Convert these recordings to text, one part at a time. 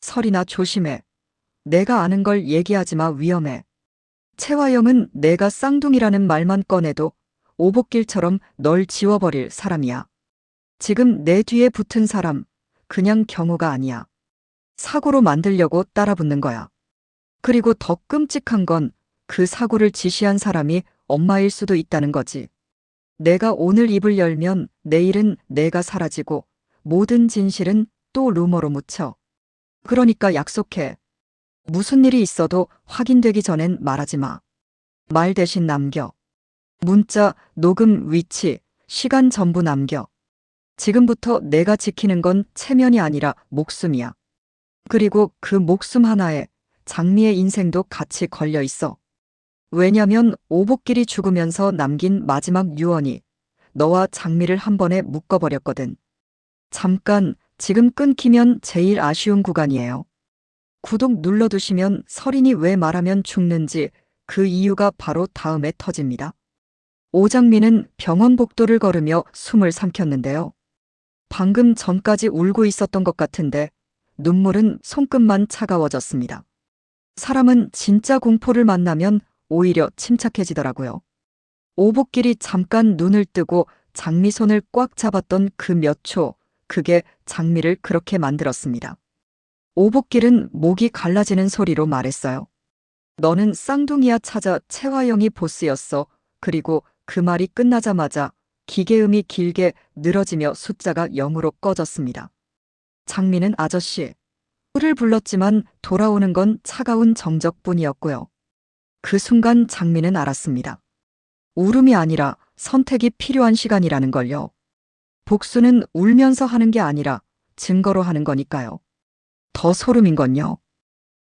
설이나 조심해. 내가 아는 걸 얘기하지 마, 위험해. 채화영은 내가 쌍둥이라는 말만 꺼내도 오복길처럼 널 지워버릴 사람이야. 지금 내 뒤에 붙은 사람, 그냥 경우가 아니야. 사고로 만들려고 따라붙는 거야. 그리고 더 끔찍한 건 그 사고를 지시한 사람이 엄마일 수도 있다는 거지. 내가 오늘 입을 열면 내일은 내가 사라지고 모든 진실은 또 루머로 묻혀. 그러니까 약속해. 무슨 일이 있어도 확인되기 전엔 말하지 마. 말 대신 남겨. 문자, 녹음, 위치, 시간 전부 남겨. 지금부터 내가 지키는 건 체면이 아니라 목숨이야. 그리고 그 목숨 하나에 장미의 인생도 같이 걸려 있어. 왜냐면 오복길이 죽으면서 남긴 마지막 유언이 너와 장미를 한 번에 묶어버렸거든. 잠깐, 지금 끊기면 제일 아쉬운 구간이에요. 구독 눌러두시면 설인이 왜 말하면 죽는지 그 이유가 바로 다음에 터집니다. 오장미는 병원 복도를 걸으며 숨을 삼켰는데요. 방금 전까지 울고 있었던 것 같은데 눈물은 손끝만 차가워졌습니다. 사람은 진짜 공포를 만나면 오히려 침착해지더라고요. 오복길이 잠깐 눈을 뜨고 장미 손을 꽉 잡았던 그 몇 초, 그게 장미를 그렇게 만들었습니다. 오복길은 목이 갈라지는 소리로 말했어요. 너는 쌍둥이야. 찾아. 채화영이 보스였어. 그리고 그 말이 끝나자마자 기계음이 길게 늘어지며 숫자가 0으로 꺼졌습니다. 장미는 아저씨. 를 불렀지만 돌아오는 건 차가운 정적뿐이었고요. 그 순간 장미는 알았습니다. 울음이 아니라 선택이 필요한 시간이라는 걸요. 복수는 울면서 하는 게 아니라 증거로 하는 거니까요. 더 소름인 건요.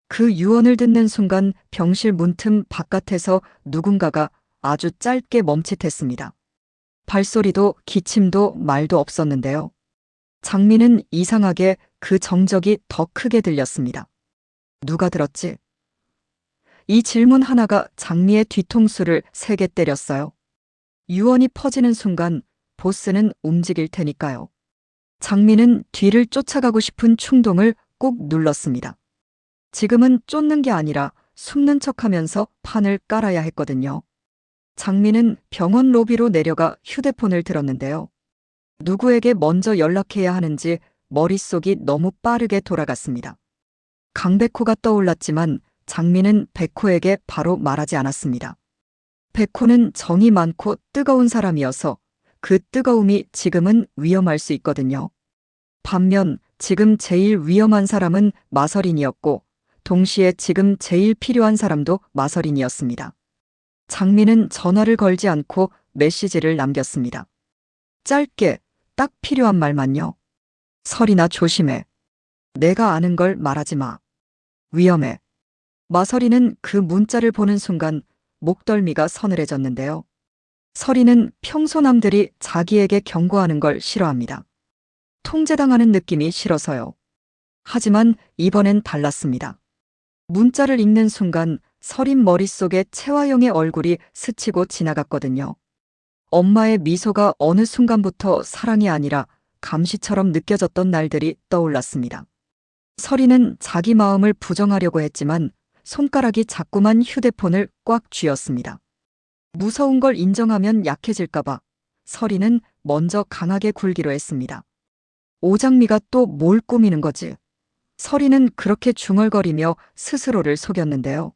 그 유언을 듣는 순간 병실 문틈 바깥에서 누군가가 아주 짧게 멈칫했습니다. 발소리도 기침도 말도 없었는데요. 장미는 이상하게 그 정적이 더 크게 들렸습니다. 누가 들었지? 이 질문 하나가 장미의 뒤통수를 세게 때렸어요. 유언이 퍼지는 순간 보스는 움직일 테니까요. 장미는 뒤를 쫓아가고 싶은 충동을 꾹 눌렀습니다. 지금은 쫓는 게 아니라 숨는 척하면서 판을 깔아야 했거든요. 장미는 병원 로비로 내려가 휴대폰을 들었는데요. 누구에게 먼저 연락해야 하는지 머릿속이 너무 빠르게 돌아갔습니다. 강백호가 떠올랐지만 장미는 백호에게 바로 말하지 않았습니다. 백호는 정이 많고 뜨거운 사람이어서 그 뜨거움이 지금은 위험할 수 있거든요. 반면 지금 제일 위험한 사람은 마서린이었고 동시에 지금 제일 필요한 사람도 마서린이었습니다. 장미는 전화를 걸지 않고 메시지를 남겼습니다. 짧게 딱 필요한 말만요. 설이나 조심해. 내가 아는 걸 말하지 마. 위험해. 마서리는 그 문자를 보는 순간 목덜미가 서늘해졌는데요. 설이는 평소 남들이 자기에게 경고하는 걸 싫어합니다. 통제당하는 느낌이 싫어서요. 하지만 이번엔 달랐습니다. 문자를 읽는 순간 설인 머릿속에 채화영의 얼굴이 스치고 지나갔거든요. 엄마의 미소가 어느 순간부터 사랑이 아니라 감시처럼 느껴졌던 날들이 떠올랐습니다. 설이는 자기 마음을 부정하려고 했지만 손가락이 자꾸만 휴대폰을 꽉 쥐었습니다. 무서운 걸 인정하면 약해질까봐 설이는 먼저 강하게 굴기로 했습니다. 오장미가 또 뭘 꾸미는 거지? 설이는 그렇게 중얼거리며 스스로를 속였는데요.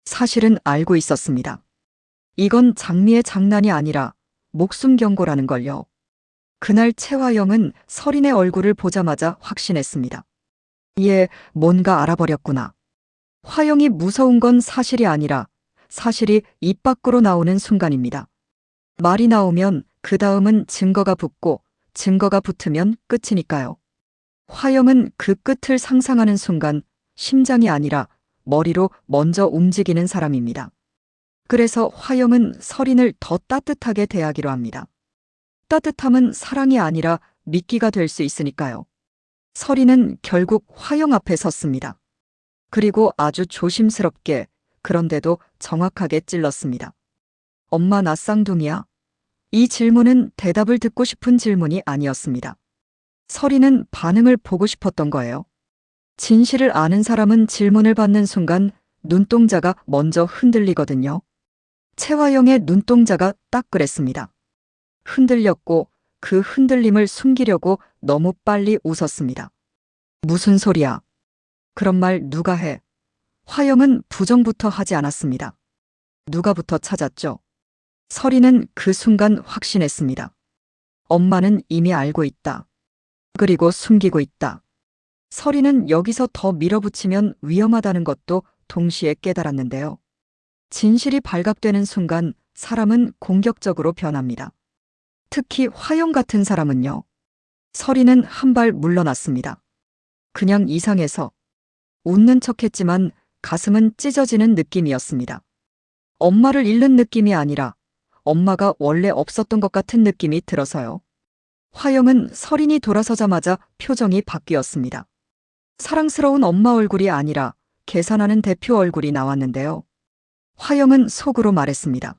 사실은 알고 있었습니다. 이건 장미의 장난이 아니라 목숨 경고라는 걸요. 그날 채화영은 설인의 얼굴을 보자마자 확신했습니다. 얘 뭔가 알아버렸구나. 화영이 무서운 건 사실이 아니라 사실이 입 밖으로 나오는 순간입니다. 말이 나오면 그 다음은 증거가 붙고 증거가 붙으면 끝이니까요. 화영은 그 끝을 상상하는 순간 심장이 아니라 머리로 먼저 움직이는 사람입니다. 그래서 화영은 설인을 더 따뜻하게 대하기로 합니다. 따뜻함은 사랑이 아니라 미끼가 될 수 있으니까요. 설인은 결국 화영 앞에 섰습니다. 그리고 아주 조심스럽게, 그런데도 정확하게 찔렀습니다. 엄마 나 쌍둥이야? 이 질문은 대답을 듣고 싶은 질문이 아니었습니다. 설인은 반응을 보고 싶었던 거예요. 진실을 아는 사람은 질문을 받는 순간 눈동자가 먼저 흔들리거든요. 채화영의 눈동자가 딱 그랬습니다. 흔들렸고 그 흔들림을 숨기려고 너무 빨리 웃었습니다. 무슨 소리야? 그런 말 누가 해? 화영은 부정부터 하지 않았습니다. 누가부터 찾았죠? 설이는 그 순간 확신했습니다. 엄마는 이미 알고 있다. 그리고 숨기고 있다. 설이는 여기서 더 밀어붙이면 위험하다는 것도 동시에 깨달았는데요. 진실이 발각되는 순간 사람은 공격적으로 변합니다. 특히 화영 같은 사람은요. 설이는 한 발 물러났습니다. 그냥 이상해서 웃는 척했지만 가슴은 찢어지는 느낌이었습니다. 엄마를 잃는 느낌이 아니라 엄마가 원래 없었던 것 같은 느낌이 들어서요. 화영은 설인이 돌아서자마자 표정이 바뀌었습니다. 사랑스러운 엄마 얼굴이 아니라 계산하는 대표 얼굴이 나왔는데요. 화영은 속으로 말했습니다.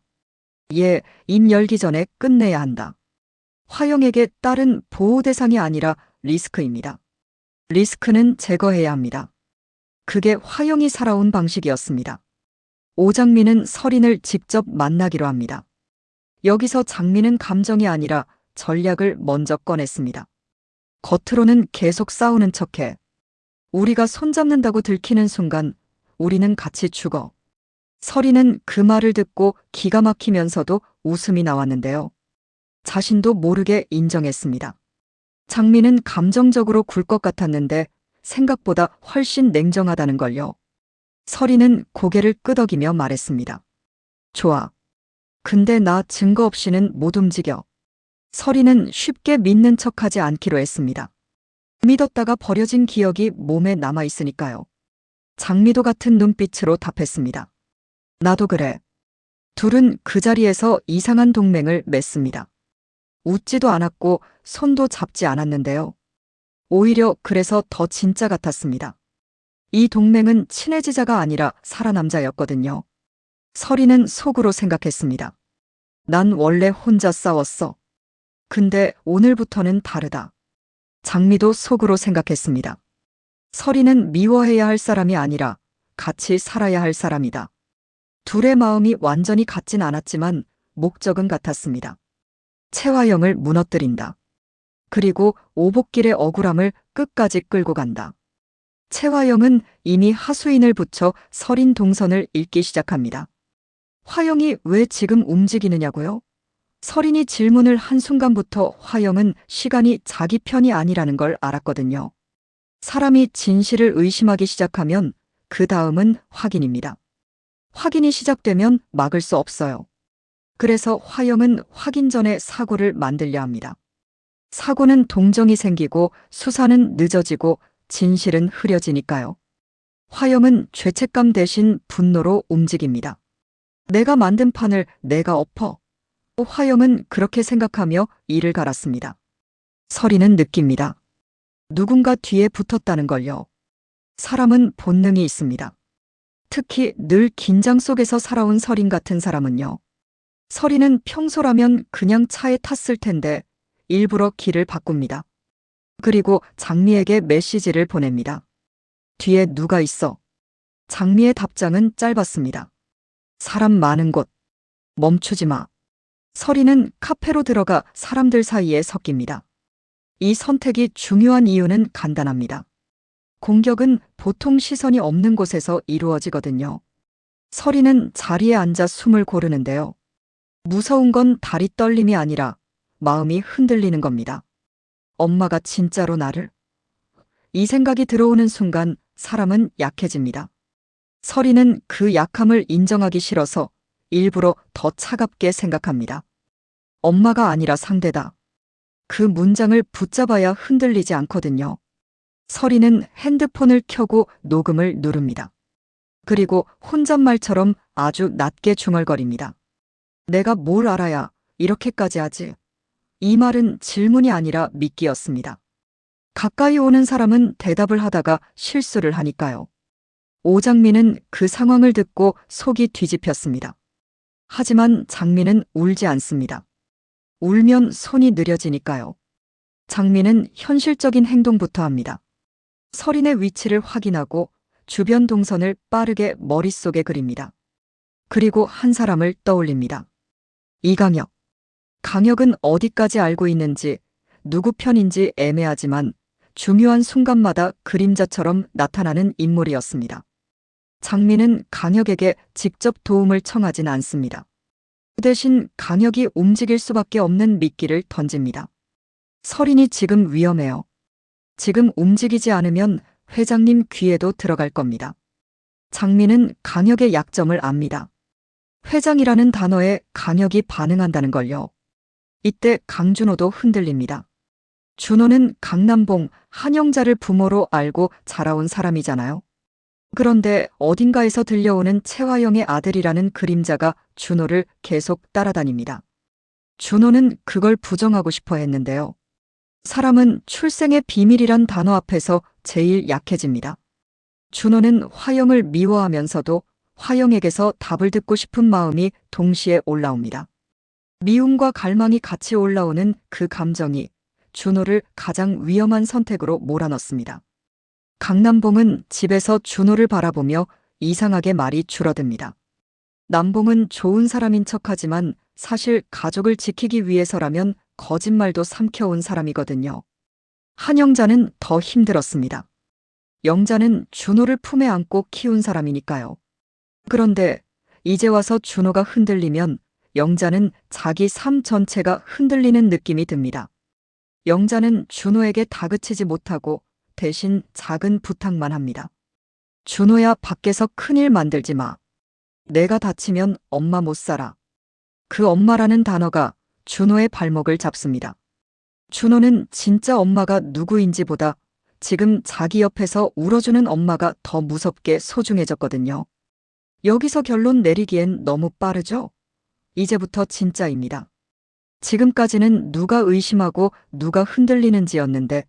얘, 입 열기 전에 끝내야 한다. 화영에게 딸은 보호 대상이 아니라 리스크입니다. 리스크는 제거해야 합니다. 그게 화영이 살아온 방식이었습니다. 오장민은 설인을 직접 만나기로 합니다. 여기서 장민은 감정이 아니라 전략을 먼저 꺼냈습니다. 겉으로는 계속 싸우는 척해. 우리가 손잡는다고 들키는 순간 우리는 같이 죽어. 설이는 그 말을 듣고 기가 막히면서도 웃음이 나왔는데요. 자신도 모르게 인정했습니다. 장민은 감정적으로 굴 것 같았는데 생각보다 훨씬 냉정하다는 걸요. 설이는 고개를 끄덕이며 말했습니다. 좋아. 근데 나 증거 없이는 못 움직여. 설이는 쉽게 믿는 척하지 않기로 했습니다. 믿었다가 버려진 기억이 몸에 남아있으니까요. 장미도 같은 눈빛으로 답했습니다. 나도 그래. 둘은 그 자리에서 이상한 동맹을 맺습니다. 웃지도 않았고 손도 잡지 않았는데요. 오히려 그래서 더 진짜 같았습니다. 이 동맹은 친해지자가 아니라 살아남자였거든요. 설이는 속으로 생각했습니다. 난 원래 혼자 싸웠어. 근데 오늘부터는 다르다. 장미도 속으로 생각했습니다. 설이는 미워해야 할 사람이 아니라 같이 살아야 할 사람이다. 둘의 마음이 완전히 같진 않았지만 목적은 같았습니다. 채화영을 무너뜨린다. 그리고 오복길의 억울함을 끝까지 끌고 간다. 채화영은 이미 하수인을 붙여 설인 동선을 읽기 시작합니다. 화영이 왜 지금 움직이느냐고요? 설인이 질문을 한 순간부터 화영은 시간이 자기 편이 아니라는 걸 알았거든요. 사람이 진실을 의심하기 시작하면 그 다음은 확인입니다. 확인이 시작되면 막을 수 없어요. 그래서 화영은 확인 전에 사고를 만들려 합니다. 사고는 동정이 생기고 수사는 늦어지고 진실은 흐려지니까요. 화영은 죄책감 대신 분노로 움직입니다. 내가 만든 판을 내가 엎어. 화영은 그렇게 생각하며 이를 갈았습니다. 설이는 느낍니다. 누군가 뒤에 붙었다는 걸요. 사람은 본능이 있습니다. 특히 늘 긴장 속에서 살아온 설인 같은 사람은요. 설이는 평소라면 그냥 차에 탔을 텐데 일부러 길을 바꿉니다. 그리고 장미에게 메시지를 보냅니다. 뒤에 누가 있어? 장미의 답장은 짧았습니다. 사람 많은 곳. 멈추지 마. 설이는 카페로 들어가 사람들 사이에 섞입니다. 이 선택이 중요한 이유는 간단합니다. 공격은 보통 시선이 없는 곳에서 이루어지거든요. 설이는 자리에 앉아 숨을 고르는데요. 무서운 건 다리 떨림이 아니라 마음이 흔들리는 겁니다. 엄마가 진짜로 나를? 이 생각이 들어오는 순간 사람은 약해집니다. 설이는 그 약함을 인정하기 싫어서 일부러 더 차갑게 생각합니다. 엄마가 아니라 상대다. 그 문장을 붙잡아야 흔들리지 않거든요. 설이는 핸드폰을 켜고 녹음을 누릅니다. 그리고 혼잣말처럼 아주 낮게 중얼거립니다. 내가 뭘 알아야 이렇게까지 하지? 이 말은 질문이 아니라 미끼였습니다. 가까이 오는 사람은 대답을 하다가 실수를 하니까요. 오장민은 그 상황을 듣고 속이 뒤집혔습니다. 하지만 장민은 울지 않습니다. 울면 손이 느려지니까요. 장민은 현실적인 행동부터 합니다. 서린의 위치를 확인하고 주변 동선을 빠르게 머릿속에 그립니다. 그리고 한 사람을 떠올립니다. 이강혁. 강혁은 어디까지 알고 있는지, 누구 편인지 애매하지만 중요한 순간마다 그림자처럼 나타나는 인물이었습니다. 장민은 강혁에게 직접 도움을 청하진 않습니다. 그 대신 강혁이 움직일 수밖에 없는 미끼를 던집니다. 서린이 지금 위험해요. 지금 움직이지 않으면 회장님 귀에도 들어갈 겁니다. 장민은 강혁의 약점을 압니다. 회장이라는 단어에 강혁이 반응한다는 걸요. 이때 강준호도 흔들립니다. 준호는 강남봉, 한영자를 부모로 알고 자라온 사람이잖아요. 그런데 어딘가에서 들려오는 채화영의 아들이라는 그림자가 준호를 계속 따라다닙니다. 준호는 그걸 부정하고 싶어 했는데요. 사람은 출생의 비밀이란 단어 앞에서 제일 약해집니다. 준호는 화영을 미워하면서도 화영에게서 답을 듣고 싶은 마음이 동시에 올라옵니다. 미움과 갈망이 같이 올라오는 그 감정이 준호를 가장 위험한 선택으로 몰아넣습니다. 강남봉은 집에서 준호를 바라보며 이상하게 말이 줄어듭니다. 남봉은 좋은 사람인 척하지만 사실 가족을 지키기 위해서라면 거짓말도 삼켜온 사람이거든요. 한영자는 더 힘들었습니다. 영자는 준호를 품에 안고 키운 사람이니까요. 그런데 이제 와서 준호가 흔들리면 영자는 자기 삶 전체가 흔들리는 느낌이 듭니다. 영자는 준호에게 다그치지 못하고 대신 작은 부탁만 합니다. 준호야, 밖에서 큰일 만들지 마. 내가 다치면 엄마 못 살아. 그 엄마라는 단어가 준호의 발목을 잡습니다. 준호는 진짜 엄마가 누구인지보다 지금 자기 옆에서 울어주는 엄마가 더 무섭게 소중해졌거든요. 여기서 결론 내리기엔 너무 빠르죠? 이제부터 진짜입니다. 지금까지는 누가 의심하고 누가 흔들리는지였는데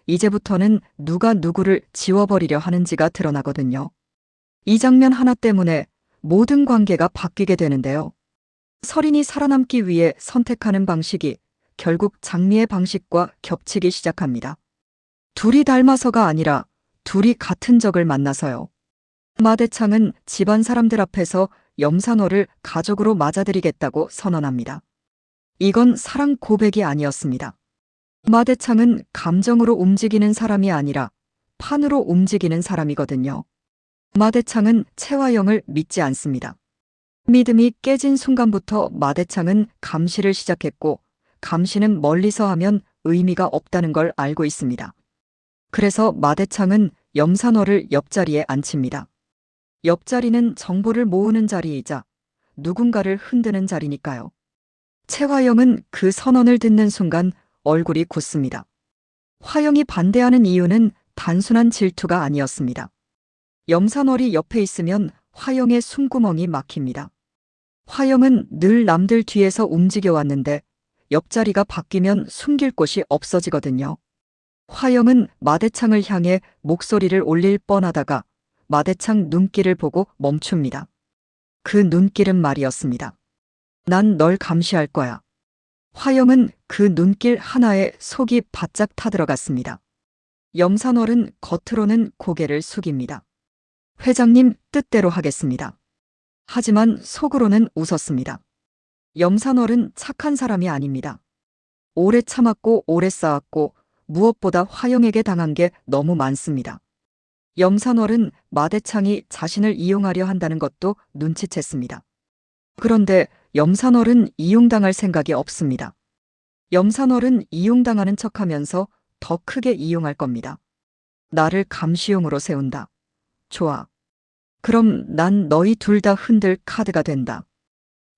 이제부터는 누가 누구를 지워버리려 하는지가 드러나거든요. 이 장면 하나 때문에 모든 관계가 바뀌게 되는데요. 서린이 살아남기 위해 선택하는 방식이 결국 장미의 방식과 겹치기 시작합니다. 둘이 닮아서가 아니라 둘이 같은 적을 만나서요. 마대창은 집안 사람들 앞에서 염산호를 가족으로 맞아들이겠다고 선언합니다. 이건 사랑 고백이 아니었습니다. 마대창은 감정으로 움직이는 사람이 아니라 판으로 움직이는 사람이거든요. 마대창은 채화영을 믿지 않습니다. 믿음이 깨진 순간부터 마대창은 감시를 시작했고 감시는 멀리서 하면 의미가 없다는 걸 알고 있습니다. 그래서 마대창은 염산호를 옆자리에 앉힙니다. 옆자리는 정보를 모으는 자리이자 누군가를 흔드는 자리니까요. 채화영은 그 선언을 듣는 순간 얼굴이 굳습니다. 화영이 반대하는 이유는 단순한 질투가 아니었습니다. 염산월이 옆에 있으면 화영의 숨구멍이 막힙니다. 화영은 늘 남들 뒤에서 움직여왔는데 옆자리가 바뀌면 숨길 곳이 없어지거든요. 화영은 마대창을 향해 목소리를 올릴 뻔하다가 마대창 눈길을 보고 멈춥니다. 그 눈길은 말이었습니다. 난 널 감시할 거야. 화영은 그 눈길 하나에 속이 바짝 타들어갔습니다. 염산월은 겉으로는 고개를 숙입니다. 회장님 뜻대로 하겠습니다. 하지만 속으로는 웃었습니다. 염산월은 착한 사람이 아닙니다. 오래 참았고 오래 쌓았고 무엇보다 화영에게 당한 게 너무 많습니다. 염산월은 마대창이 자신을 이용하려 한다는 것도 눈치챘습니다. 그런데 염산월은 이용당할 생각이 없습니다. 염산월은 이용당하는 척하면서 더 크게 이용할 겁니다. 나를 감시용으로 세운다. 좋아. 그럼 난 너희 둘 다 흔들 카드가 된다.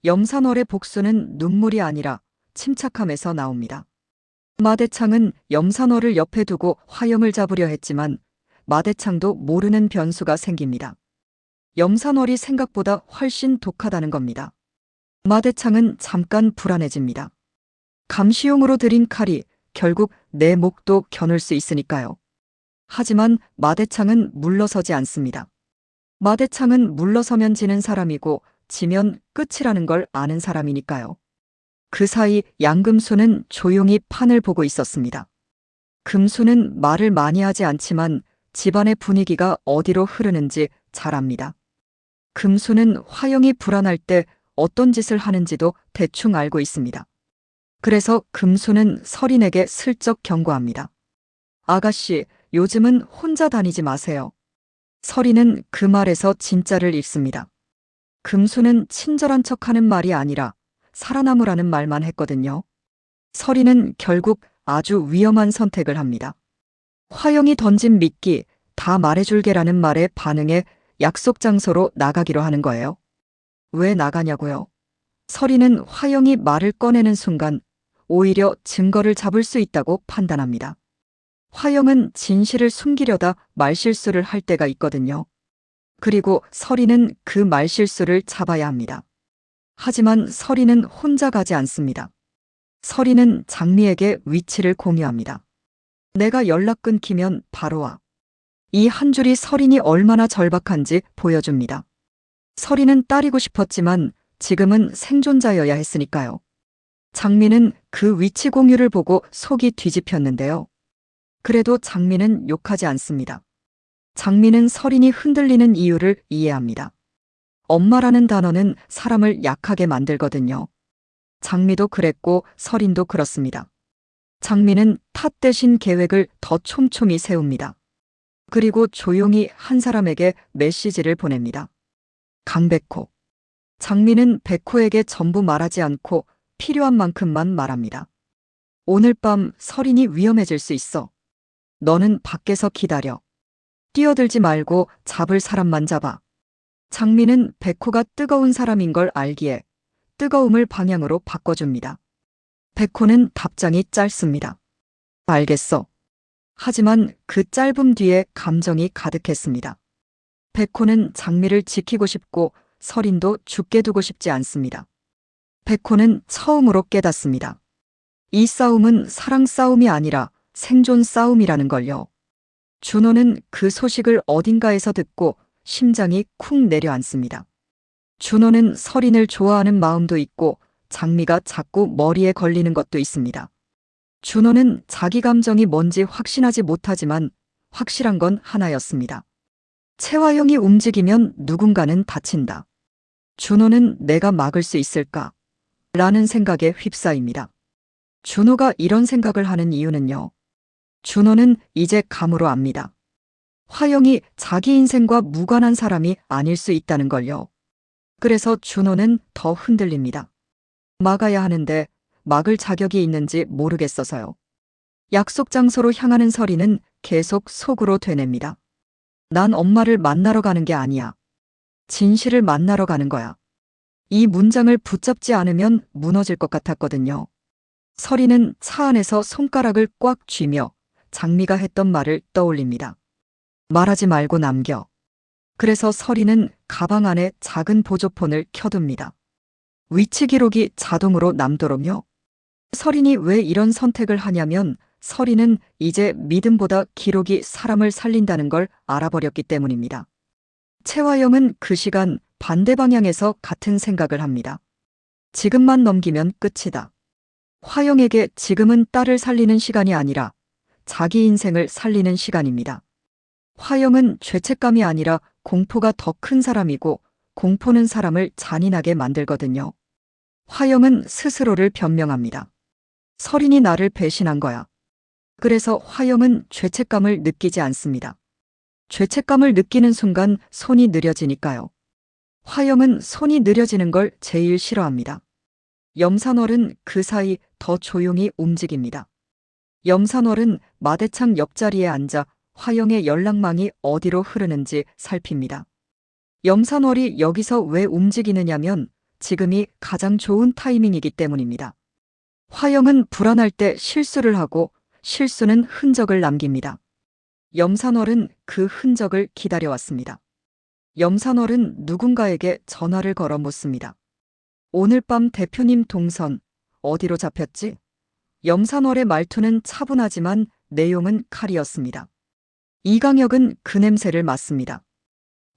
염산월의 복수는 눈물이 아니라 침착함에서 나옵니다. 마대창은 염산월을 옆에 두고 화영을 잡으려 했지만 마대창도 모르는 변수가 생깁니다. 염산월이 생각보다 훨씬 독하다는 겁니다. 마대창은 잠깐 불안해집니다. 감시용으로 들인 칼이 결국 내 목도 겨눌 수 있으니까요. 하지만 마대창은 물러서지 않습니다. 마대창은 물러서면 지는 사람이고 지면 끝이라는 걸 아는 사람이니까요. 그 사이 양금수는 조용히 판을 보고 있었습니다. 금수는 말을 많이 하지 않지만 집안의 분위기가 어디로 흐르는지 잘 압니다. 금수는 화영이 불안할 때 어떤 짓을 하는지도 대충 알고 있습니다. 그래서 금수는 설인에게 슬쩍 경고합니다. 아가씨, 요즘은 혼자 다니지 마세요. 설인은 그 말에서 진짜를 읽습니다. 금수는 친절한 척하는 말이 아니라 살아남으라는 말만 했거든요. 설인은 결국 아주 위험한 선택을 합니다. 화영이 던진 미끼, 다 말해줄게라는 말에 반응해 약속 장소로 나가기로 하는 거예요. 왜 나가냐고요? 설인은 화영이 말을 꺼내는 순간 오히려 증거를 잡을 수 있다고 판단합니다. 화영은 진실을 숨기려다 말실수를 할 때가 있거든요. 그리고 설인은 그 말실수를 잡아야 합니다. 하지만 설인은 혼자 가지 않습니다. 설인은 장미에게 위치를 공유합니다. 내가 연락 끊기면 바로 와. 이 한 줄이 설인이 얼마나 절박한지 보여줍니다. 설인은 따리고 싶었지만 지금은 생존자여야 했으니까요. 장미는 그 위치 공유를 보고 속이 뒤집혔는데요. 그래도 장미는 욕하지 않습니다. 장미는 설인이 흔들리는 이유를 이해합니다. 엄마라는 단어는 사람을 약하게 만들거든요. 장미도 그랬고 설인도 그렇습니다. 장미는 탓 대신 계획을 더 촘촘히 세웁니다. 그리고 조용히 한 사람에게 메시지를 보냅니다. 강백호. 장미는 백호에게 전부 말하지 않고 필요한 만큼만 말합니다. 오늘 밤 설인이 위험해질 수 있어. 너는 밖에서 기다려. 뛰어들지 말고 잡을 사람만 잡아. 장미는 백호가 뜨거운 사람인 걸 알기에 뜨거움을 방향으로 바꿔줍니다. 백호는 답장이 짧습니다. 알겠어. 하지만 그 짧음 뒤에 감정이 가득했습니다. 백호는 장미를 지키고 싶고 설인도 죽게 두고 싶지 않습니다. 백호는 처음으로 깨닫습니다. 이 싸움은 사랑 싸움이 아니라 생존 싸움이라는 걸요. 준호는 그 소식을 어딘가에서 듣고 심장이 쿵 내려앉습니다. 준호는 설인을 좋아하는 마음도 있고 장미가 자꾸 머리에 걸리는 것도 있습니다. 준호는 자기 감정이 뭔지 확신하지 못하지만 확실한 건 하나였습니다. 채화영이 움직이면 누군가는 다친다. 준호는 내가 막을 수 있을까? 라는 생각에 휩싸입니다. 준호가 이런 생각을 하는 이유는요. 준호는 이제 감으로 압니다. 화영이 자기 인생과 무관한 사람이 아닐 수 있다는 걸요. 그래서 준호는 더 흔들립니다. 막아야 하는데 막을 자격이 있는지 모르겠어서요. 약속 장소로 향하는 설이는 계속 속으로 되냅니다. 난 엄마를 만나러 가는 게 아니야. 진실을 만나러 가는 거야. 이 문장을 붙잡지 않으면 무너질 것 같았거든요. 설이는 차 안에서 손가락을 꽉 쥐며 장미가 했던 말을 떠올립니다. 말하지 말고 남겨. 그래서 설이는 가방 안에 작은 보조폰을 켜둡니다. 위치 기록이 자동으로 남도록요. 설인이 왜 이런 선택을 하냐면 설인은 이제 믿음보다 기록이 사람을 살린다는 걸 알아버렸기 때문입니다. 채화영은 그 시간 반대 방향에서 같은 생각을 합니다. 지금만 넘기면 끝이다. 화영에게 지금은 딸을 살리는 시간이 아니라 자기 인생을 살리는 시간입니다. 화영은 죄책감이 아니라 공포가 더 큰 사람이고 공포는 사람을 잔인하게 만들거든요. 화영은 스스로를 변명합니다. 설인이 나를 배신한 거야. 그래서 화영은 죄책감을 느끼지 않습니다. 죄책감을 느끼는 순간 손이 느려지니까요. 화영은 손이 느려지는 걸 제일 싫어합니다. 염산월은 그 사이 더 조용히 움직입니다. 염산월은 마대창 옆자리에 앉아 화영의 연락망이 어디로 흐르는지 살핍니다. 염산월이 여기서 왜 움직이느냐면 지금이 가장 좋은 타이밍이기 때문입니다. 화영은 불안할 때 실수를 하고 실수는 흔적을 남깁니다. 염산월은 그 흔적을 기다려왔습니다. 염산월은 누군가에게 전화를 걸어 묻습니다. 오늘 밤 대표님 동선 어디로 잡혔지? 염산월의 말투는 차분하지만 내용은 칼이었습니다. 이강혁은 그 냄새를 맡습니다.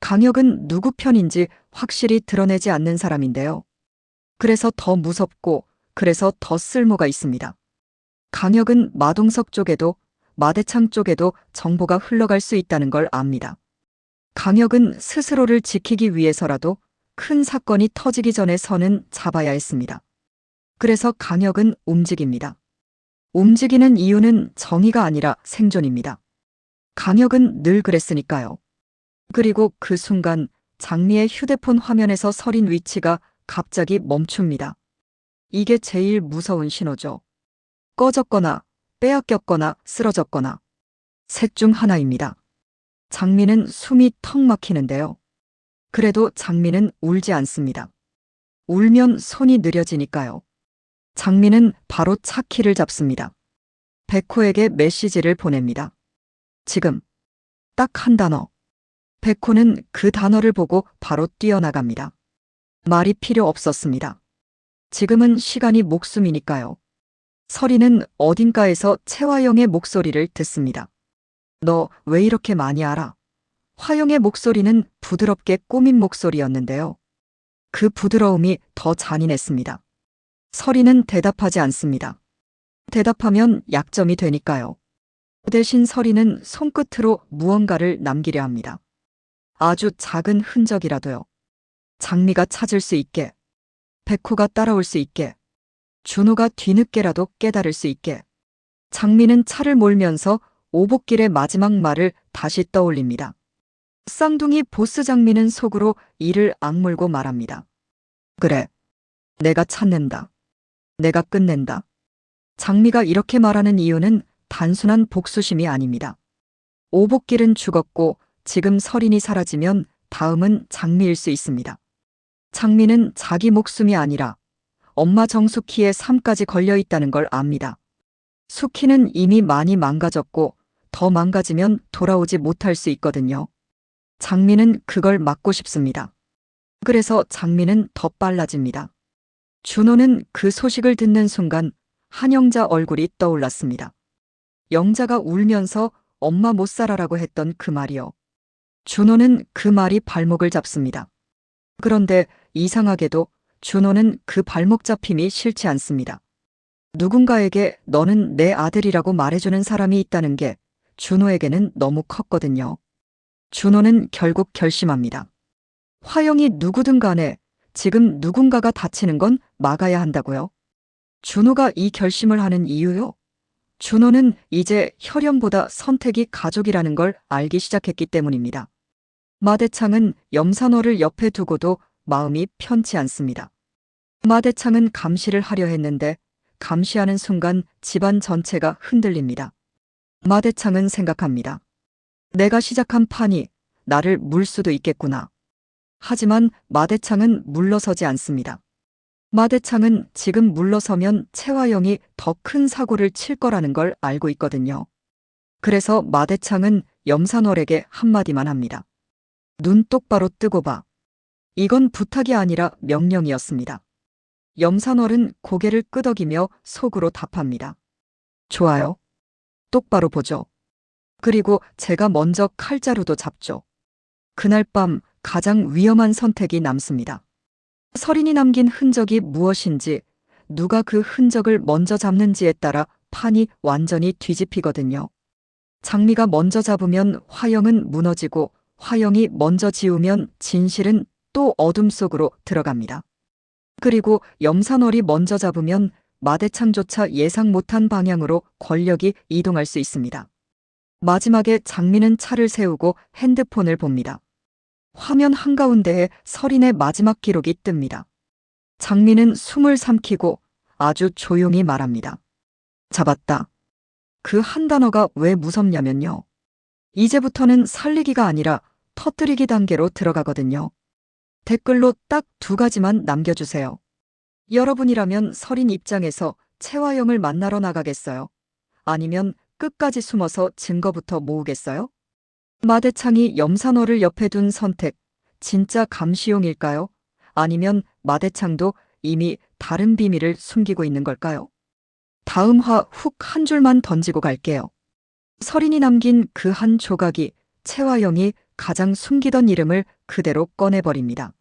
강혁은 누구 편인지 확실히 드러내지 않는 사람인데요. 그래서 더 무섭고 그래서 더 쓸모가 있습니다. 강혁은 마동석 쪽에도 마대창 쪽에도 정보가 흘러갈 수 있다는 걸 압니다. 강혁은 스스로를 지키기 위해서라도 큰 사건이 터지기 전에 선은 잡아야 했습니다. 그래서 강혁은 움직입니다. 움직이는 이유는 정의가 아니라 생존입니다. 강혁은 늘 그랬으니까요. 그리고 그 순간 장미의 휴대폰 화면에서 설인 위치가 갑자기 멈춥니다. 이게 제일 무서운 신호죠. 꺼졌거나 빼앗겼거나 쓰러졌거나 셋 중 하나입니다. 장미는 숨이 턱 막히는데요. 그래도 장미는 울지 않습니다. 울면 손이 느려지니까요. 장미는 바로 차 키를 잡습니다. 백호에게 메시지를 보냅니다. 지금. 딱 한 단어. 백호는 그 단어를 보고 바로 뛰어나갑니다. 말이 필요 없었습니다. 지금은 시간이 목숨이니까요. 설이는 어딘가에서 채화영의 목소리를 듣습니다. 너 왜 이렇게 많이 알아? 화영의 목소리는 부드럽게 꾸민 목소리였는데요. 그 부드러움이 더 잔인했습니다. 설이는 대답하지 않습니다. 대답하면 약점이 되니까요. 대신 설이는 손끝으로 무언가를 남기려 합니다. 아주 작은 흔적이라도요. 장미가 찾을 수 있게, 백호가 따라올 수 있게, 준호가 뒤늦게라도 깨달을 수 있게. 장미는 차를 몰면서 오복길의 마지막 말을 다시 떠올립니다. 쌍둥이 보스 장미는 속으로 이를 악물고 말합니다. 그래, 내가 찾는다. 내가 끝낸다. 장미가 이렇게 말하는 이유는 단순한 복수심이 아닙니다. 오복길은 죽었고 지금 설인이 사라지면 다음은 장미일 수 있습니다. 장미는 자기 목숨이 아니라 엄마 정숙희의 삶까지 걸려 있다는 걸 압니다. 숙희는 이미 많이 망가졌고 더 망가지면 돌아오지 못할 수 있거든요. 장미는 그걸 막고 싶습니다. 그래서 장미는 더 빨라집니다. 준호는 그 소식을 듣는 순간 한영자 얼굴이 떠올랐습니다. 영자가 울면서 엄마 못 살아라고 했던 그 말이요. 준호는 그 말이 발목을 잡습니다. 그런데 이상하게도 준호는 그 발목 잡힘이 싫지 않습니다. 누군가에게 너는 내 아들이라고 말해주는 사람이 있다는 게 준호에게는 너무 컸거든요. 준호는 결국 결심합니다. 화영이 누구든 간에 지금 누군가가 다치는 건 막아야 한다고요. 준호가 이 결심을 하는 이유요? 준호는 이제 혈연보다 선택이 가족이라는 걸 알기 시작했기 때문입니다. 마대창은 염산호를 옆에 두고도 마음이 편치 않습니다. 마대창은 감시를 하려 했는데 감시하는 순간 집안 전체가 흔들립니다. 마대창은 생각합니다. 내가 시작한 판이 나를 물 수도 있겠구나. 하지만 마대창은 물러서지 않습니다. 마대창은 지금 물러서면 채화영이 더 큰 사고를 칠 거라는 걸 알고 있거든요. 그래서 마대창은 염산월에게 한마디만 합니다. 눈 똑바로 뜨고 봐. 이건 부탁이 아니라 명령이었습니다. 염산월은 고개를 끄덕이며 속으로 답합니다. 좋아요. 똑바로 보죠. 그리고 제가 먼저 칼자루도 잡죠. 그날 밤 가장 위험한 선택이 남습니다. 설인이 남긴 흔적이 무엇인지, 누가 그 흔적을 먼저 잡는지에 따라 판이 완전히 뒤집히거든요. 장미가 먼저 잡으면 화영은 무너지고 화영이 먼저 지우면 진실은 또 어둠 속으로 들어갑니다. 그리고 염산월이 먼저 잡으면 마대창조차 예상 못한 방향으로 권력이 이동할 수 있습니다. 마지막에 장미는 차를 세우고 핸드폰을 봅니다. 화면 한가운데에 설인의 마지막 기록이 뜹니다. 장미는 숨을 삼키고 아주 조용히 말합니다. 잡았다. 그 한 단어가 왜 무섭냐면요. 이제부터는 살리기가 아니라 터뜨리기 단계로 들어가거든요. 댓글로 딱 2가지만 남겨주세요. 여러분이라면 설인 입장에서 채화영을 만나러 나가겠어요? 아니면 끝까지 숨어서 증거부터 모으겠어요? 마대창이 염산호를 옆에 둔 선택, 진짜 감시용일까요? 아니면 마대창도 이미 다른 비밀을 숨기고 있는 걸까요? 다음 화 훅 한 줄만 던지고 갈게요. 설인이 남긴 그 한 조각이 채화영이 가장 숨기던 이름을 그대로 꺼내버립니다.